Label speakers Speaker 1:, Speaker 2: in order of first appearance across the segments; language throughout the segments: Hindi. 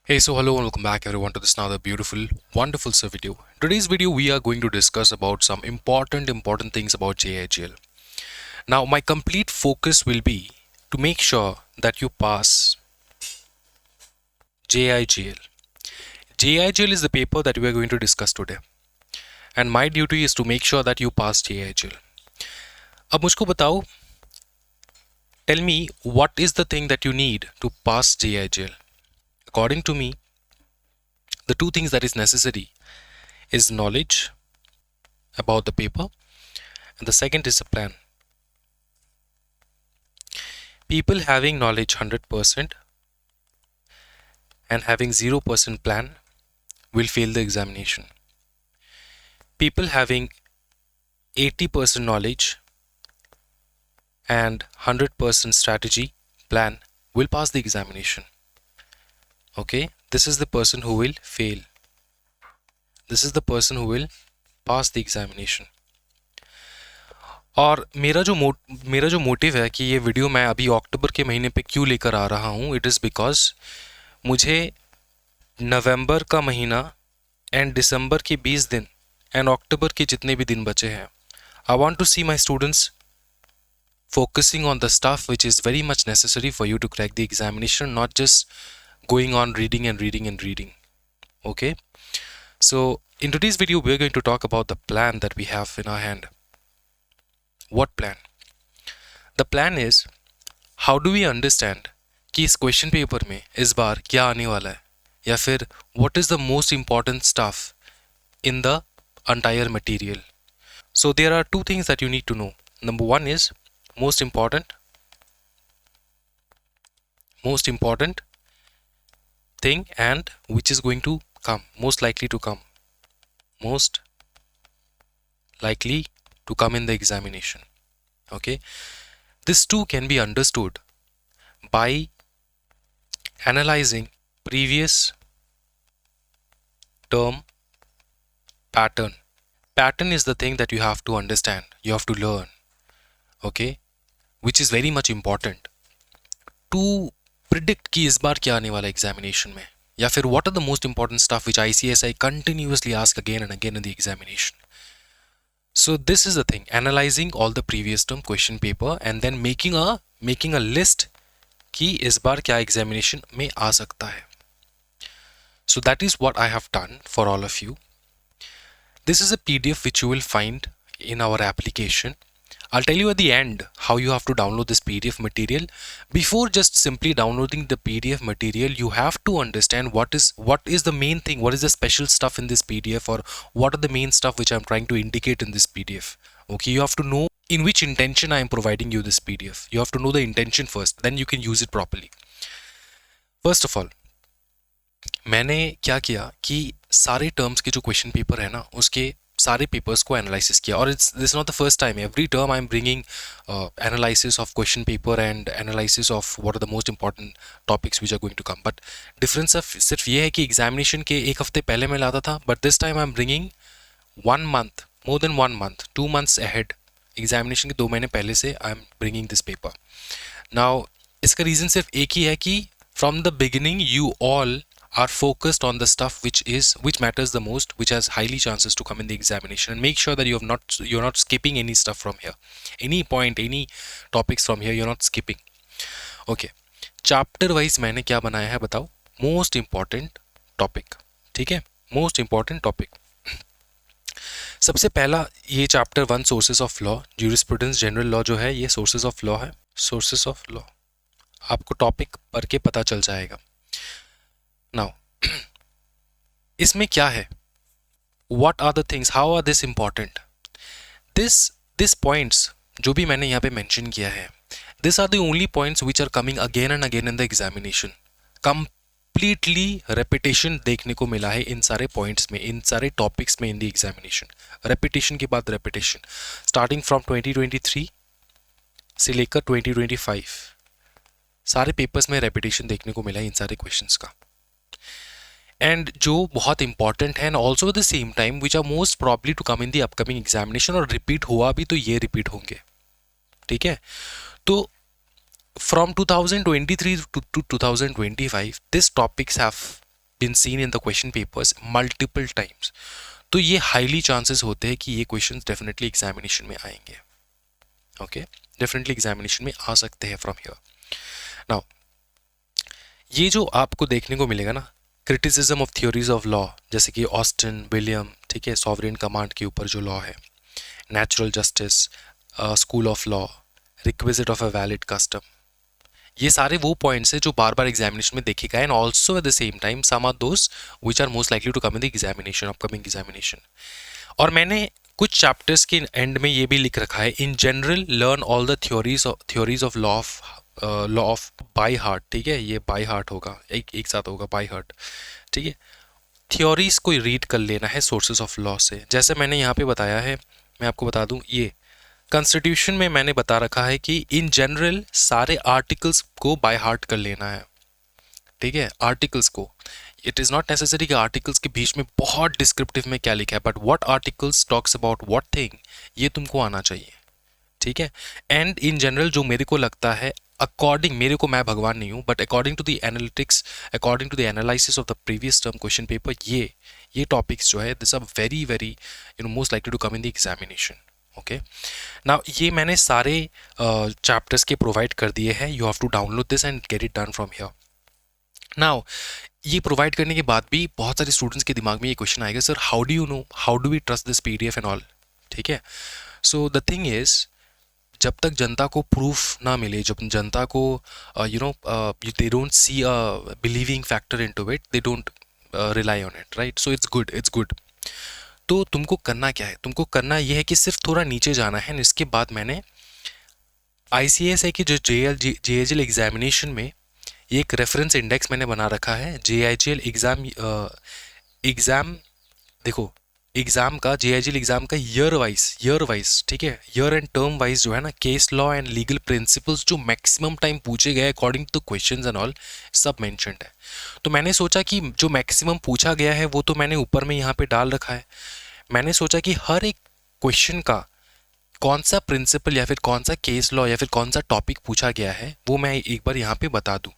Speaker 1: Hey, so hello and welcome back everyone to this another beautiful, wonderful video. Today's video we are going to discuss about some important things about JIGL. Now, my complete focus will be to make sure that you pass JIGL. JIGL is the paper that we are going to discuss today, and my duty is to make sure that you pass JIGL. अब मुझको बताओ, tell me what is the thing that you need to pass JIGL. According to me, the two things that is necessary is knowledge about the paper, and the second is a plan. People having knowledge 100% and having 0% plan will fail the examination. People having 80% knowledge and 100% strategy plan will pass the examination. Okay, this is the person who will fail. This is the person who will pass the examination. और मेरा जो मोटिव है कि ये वीडियो मैं अभी अक्टूबर के महीने पे क्यों लेकर आ रहा हूँ, इट इज़ बिकॉज मुझे नवंबर का महीना एंड दिसंबर के 20 दिन एंड अक्टूबर के जितने भी दिन बचे हैं, I want to see my students focusing on the stuff which is very much necessary for you to crack the examination, not just going on reading and reading and reading. Okay, so in today's video we're going to talk about the plan that we have in our hand. What plan? The plan is, how do we understand कि इस क्वेश्चन पेपर में इस बार क्या आने वाला है, या फिर what is the most important stuff in the entire material. So there are two things that you need to know. Number one is most important thing, and which is going to come, most likely to come in the examination. Okay, this too can be understood by analyzing previous term pattern. Pattern is the thing that you have to understand, you have to learn. Okay, which is very much important to predict कि इस बार क्या आने वाला एग्जामिनेशन में, या फिर what are the most important stuff which ICSI continuously ask again and again in the examination. So this is the thing, analyzing all the previous term question paper and then making a list कि इस बार क्या एग्जामिनेशन में आ सकता है. So that is what I have done for all of you. This is a PDF which you will find in our application. I'll tell you at the end how you have to download this PDF material. Before just simply downloading the PDF material, you have to understand what is the main thing, what is the special stuff in this PDF, or what are the main stuff which I'm trying to indicate in this PDF. Okay, you have to know in which intention I am providing you this PDF. You have to know the intention first, then you can use it properly. First of all, मैंने क्या किया कि सारे टर्म्स के जो क्वेश्चन पेपर है ना, उसके सारे पेपर्स को एनालिसिस किया. और it's this not the first time, every term I am bringing analysis of question paper and analysis of what are the most important topics which are going to come. But difference सिर्फ ये है कि एग्जामिनेशन के एक हफ्ते पहले मैं लाता था, but this time I am bringing 1 month, more than 1 month, 2 months ahead. Examination के 2 महीने पहले से आई am bringing this paper. Now इसका रीज़न सिर्फ एक ही है कि from the beginning you all are focused on the stuff which matters the most, which has highly chances to come in the examination, and make sure that you're not skipping any stuff from here, any point, any topics from here you're not skipping. Okay, chapter wise मैंने क्या बनाया है बताओ. Most important topic, ठीक है, most important topic. सबसे पहला ये chapter 1 sources of law, jurisprudence general law जो है ये सोर्सेस ऑफ लॉ है. सोर्सेस ऑफ लॉ आपको टॉपिक पढ़ के पता चल जाएगा. नाउ इसमें क्या है, what are the things, how are this important, this points जो भी मैंने यहाँ पे मेंशन किया है, these are the only points which are coming again and again in the examination. completely repetition देखने को मिला है इन सारे पॉइंट्स में, इन सारे टॉपिक्स में इन द एग्जामिनेशन. रेपिटेशन के बाद रेपिटेशन, स्टार्टिंग फ्रॉम 2023 से लेकर 2025 सारे पेपर्स में रेपिटेशन देखने को मिला है इन सारे क्वेश्चंस का. एंड जो बहुत इंपॉर्टेंट है, and also at the same time which are most probably to come in the upcoming examination, और रिपीट हुआ भी तो ये रिपीट होंगे. ठीक है, तो from 2023 to 2025 this topics have been seen in the question papers multiple times, तो ये हाईली चांसेस होते हैं कि ये क्वेश्चन डेफिनेटली एग्जामिनेशन में आएंगे. ओके, डेफिनेटली एग्जामिनेशन में आ सकते हैं फ्रॉम हियर. नाउ ये जो आपको देखने को मिलेगा ना, criticism of theories of law, जैसे कि ऑस्टिन, विलियम, ठीक है, सॉवरेन कमांड के ऊपर जो लॉ है, natural justice, school of law, requisite of a valid custom, ये सारे वो पॉइंट्स हैं जो बार बार एग्जामिनेशन में देखे गए, and also at the same time some are those which are most likely to come in the examination, upcoming examination. और मैंने कुछ चैप्टर्स के एंड में ये भी लिख रखा है, in general learn all the theories of law of by heart. ठीक है, ये बाय हार्ट होगा, एक साथ होगा बाय हार्ट. ठीक है, थ्योरीज को रीड कर लेना है सोर्सेज ऑफ लॉ से. जैसे मैंने यहाँ पे बताया है, मैं आपको बता दूं, ये कॉन्स्टिट्यूशन में मैंने बता रखा है कि इन जनरल सारे आर्टिकल्स को बाय हार्ट कर लेना है. ठीक है, आर्टिकल्स को, इट इज़ नॉट नेसेसरी कि आर्टिकल्स के बीच में बहुत डिस्क्रिप्टिव में क्या लिखा है, but what articles talks about what thing, ये तुमको आना चाहिए. ठीक है, एंड इन जनरल जो मेरे को लगता है, अकॉर्डिंग, मेरे को, मैं भगवान नहीं हूँ, but according to the analytics, according to the analysis of the previous term question paper, ये टॉपिक्स जो है this are very very most likely to come in the examination. Okay, now ये मैंने सारे चैप्टर्स के प्रोवाइड कर दिए हैं. You have to download this and get it done from here. Now ये प्रोवाइड करने के बाद भी बहुत सारे स्टूडेंट्स के दिमाग में ये क्वेश्चन आएगा, sir how do you know, how do we trust this PDF and all. ठीक है, सो द थिंग इज, जब तक जनता को प्रूफ ना मिले, जब जनता को they don't see a believing factor into it, they don't rely on it, right. So it's good. तो तुमको करना क्या है, तुमको करना ये है कि सिर्फ थोड़ा नीचे जाना है. इसके बाद मैंने ICSI की जो JIGL एग्जामिनेशन में ये एक रेफरेंस इंडेक्स मैंने बना रखा है. JIGL एग्जाम देखो, एग्जाम का, JIGL एग्जाम का ईयर वाइज, ठीक है, ईयर एंड टर्म वाइज जो है ना, case law and legal principles जो मैक्सिमम टाइम पूछे गए according two questions and all, सब मेंशन्ड है. तो मैंने सोचा कि जो मैक्सिमम पूछा गया है वो तो मैंने ऊपर में यहाँ पे डाल रखा है. मैंने सोचा कि हर एक क्वेश्चन का कौन सा प्रिंसिपल या फिर कौन सा केस लॉ या फिर कौन सा टॉपिक पूछा गया है वो मैं एक बार यहाँ पे बता दूं.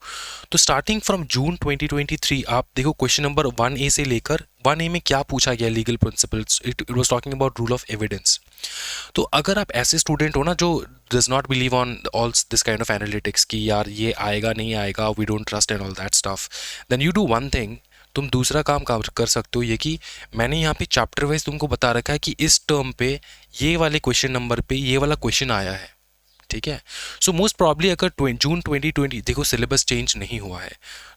Speaker 1: तो स्टार्टिंग फ्रॉम जून 2023 आप देखो, क्वेश्चन नंबर 1A से लेकर 1A में क्या पूछा गया, legal principles, it was talking about rule of evidence. तो अगर आप ऐसे स्टूडेंट हो ना जो does not believe on all this kind of analytics कि यार ये आएगा नहीं आएगा, we don't trust and all that stuff, then you do one thing. तुम दूसरा काम कर सकते हो, ये कि मैंने यहाँ पे चैप्टर वाइज तुमको बता रखा है कि इस टर्म पे ये वाले क्वेश्चन नंबर पे ये वाला क्वेश्चन आया है. ठीक है, सो मोस्ट प्रॉब्ली अगर जून 2020, देखो सिलेबस चेंज नहीं हुआ है,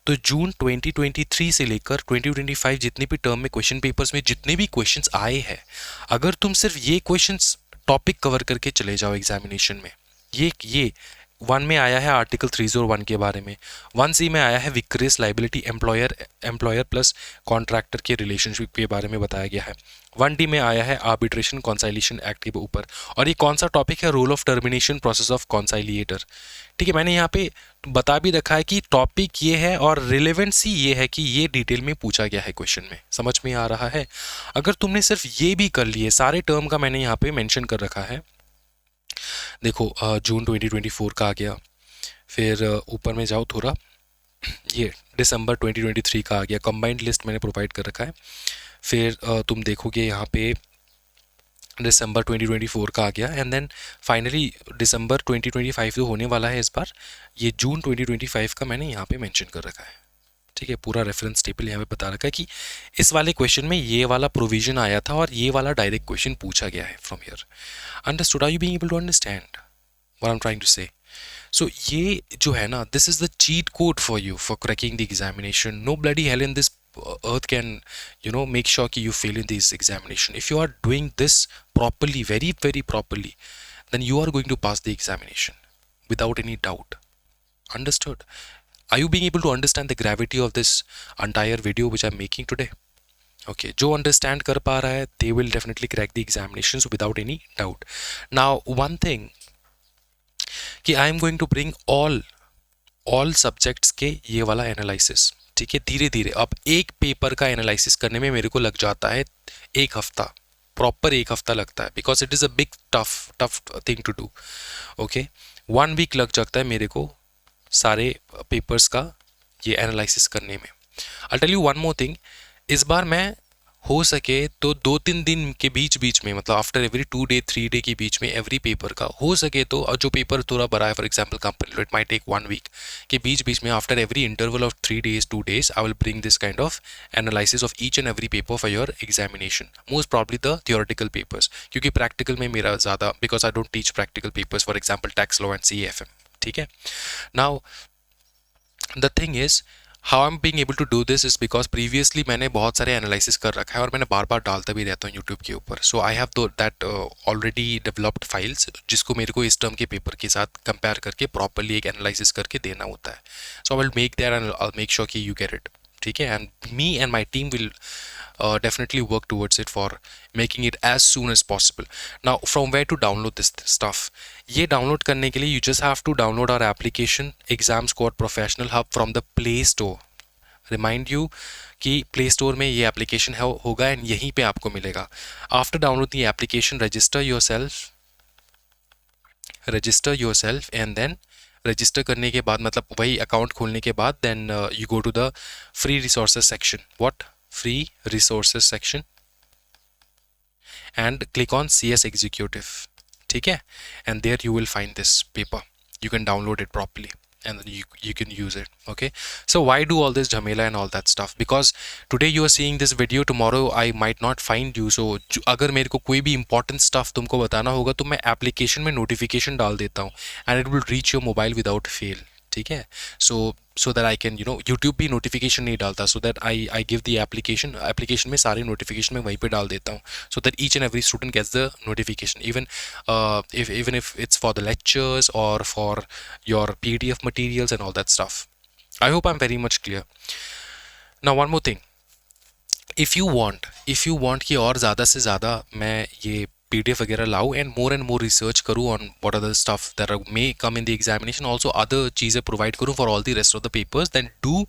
Speaker 1: तो जून 2023 से लेकर 2025 जितने भी टर्म में क्वेश्चन पेपर्स में जितने भी क्वेश्चंस आए हैं, अगर तुम सिर्फ ये क्वेश्चंस टॉपिक कवर करके चले जाओ एग्जामिनेशन में, ये 1 में आया है आर्टिकल 301 के बारे में, 1C में आया है विक्रेस लाइबिलिटी, एम्प्लॉयर प्लस कॉन्ट्रैक्टर के रिलेशनशिप के बारे में बताया गया है, 1D में आया है आर्बिट्रेशन कॉन्साइलिएशन एक्ट के ऊपर, और ये कौन सा टॉपिक है, role of termination process of conciliator. ठीक है, मैंने यहाँ पे बता भी रखा है कि टॉपिक ये है और रिलेवेंसी ये है कि ये डिटेल में पूछा गया है क्वेश्चन में. समझ में आ रहा है. अगर तुमने सिर्फ ये भी कर लिए, सारे टर्म का मैंने यहाँ पे मेंशन कर रखा है. देखो जून 2024 का आ गया, फिर ऊपर में जाओ थोड़ा, ये दिसंबर 2023 का आ गया, कंबाइंड लिस्ट मैंने प्रोवाइड कर रखा है. फिर तुम देखोगे यहाँ पे दिसंबर 2024 का आ गया, एंड देन फाइनली दिसंबर 2025 जो होने वाला है इस बार, ये जून 2025 का मैंने यहाँ पे मेंशन कर रखा है. ठीक है, पूरा रेफरेंस टेबल यहाँ पे बता रखा है कि इस वाले क्वेश्चन में ये वाला प्रोविजन आया था और ये वाला डायरेक्ट क्वेश्चन पूछा गया है from here. Understood? Are you being able to understand what I am trying to say? So ये जो है ना, this is the cheat code for you for cracking the examination. No bloody hell in this earth can make sure कि you fail in this examination. If you are doing this properly, very very properly, then you are going to pass the examination without any doubt. Understood? Are you being able to understand the gravity of this entire video which I'm making today? Okay, जो understand कर पा रहा है, they will definitely crack the examinations without any doubt. Now one thing कि I am going to bring all subjects के ये वाला analysis. ठीक है, धीरे धीरे. अब एक पेपर का एनालिसिस करने में मेरे को लग जाता है 1 हफ्ता, प्रॉपर 1 हफ्ता लगता है, because it is a big tough thing to do. Okay, 1 week लग जाता है मेरे को सारे पेपर्स का ये एनालिसिस करने में. I tell you one more thing, इस बार मैं हो सके तो 2-3 दिन के बीच बीच में, मतलब आफ्टर एवरी 2 डे 3 डे के बीच में एवरी पेपर का हो सके तो, और जो पेपर थोड़ा बड़ा है, for example company it may take 1 week, के बीच बीच में after every interval of 3 days 2 days I will bring this kind of analysis of each and every paper for your examination, most probably the theoretical papers, क्योंकि प्रैक्टिकल में मेरा ज़्यादा, because I don't teach practical papers, for example tax law and CAFM, ठीक है। Now the thing is how I am being able to do this is because previously मैंने बहुत सारे एनालिसिस कर रखा है और मैंने बार बार डालता भी रहता हूँ यूट्यूब के ऊपर। So I have that already developed files, जिसको मेरे को इस टर्म के पेपर के साथ कंपेयर करके प्रॉपरली एक एनालिसिस करके देना होता है। So I will make that and I make sure कि यू गेट इट, ठीक है। And me and my team will definitely work towards it for making it as soon as possible. Now from where to download this stuff? ये download करने के लिए you just have to download our application Exam Squad Professional Hub from the Play Store. Remind you कि Play Store में ये application है होगा एंड यहीं पे आपको मिलेगा। After downloading the application, register yourself and then register करने के बाद, मतलब वही अकाउंट खोलने के बाद, then you go to the free resources section, what free resources section and click on CS Executive, ठीक है, and there you will find this paper, you can download it properly and then you can use it, okay. So why do all this jhamela and all that stuff? Because today you are seeing this video, tomorrow I might not find you, so अगर मेरे को कोई भी important stuff तुमको बताना होगा तो मैं application में notification डाल देता हूँ and it will reach your mobile without fail, ठीक है। so that I can, you know, YouTube भी notification नहीं डालता, so that I give the application में सारे notification मैं वहीं पे डाल देता हूँ, so that each and every student gets the notification, even if it's for the lectures or for your PDF materials and all that stuff. I hope I'm very much clear. Now one more thing, if you want कि और ज़्यादा से ज़्यादा मैं ये PDF वगैरह लाऊं and more research करूँ on what are the stuff that may come in the examination, also other चीज़ें provide करूँ for all the rest of the papers, then do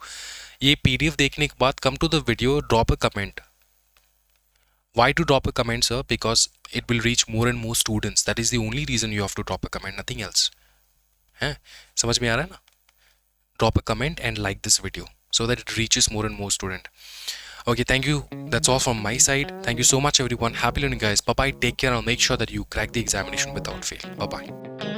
Speaker 1: ये PDF देखने के बाद come to the video, drop a comment. Why to drop a comment, sir? Because it will reach more and more students. That is the only reason you have to drop a comment, nothing else. हैं, समझ में आ रहा है ना? Drop a comment and like this video so that it reaches more and more student. Okay, thank you. That's all from my side. Thank you so much, everyone. Happy learning, guys. Bye bye. Take care and make sure that you crack the examination without fail. Bye bye.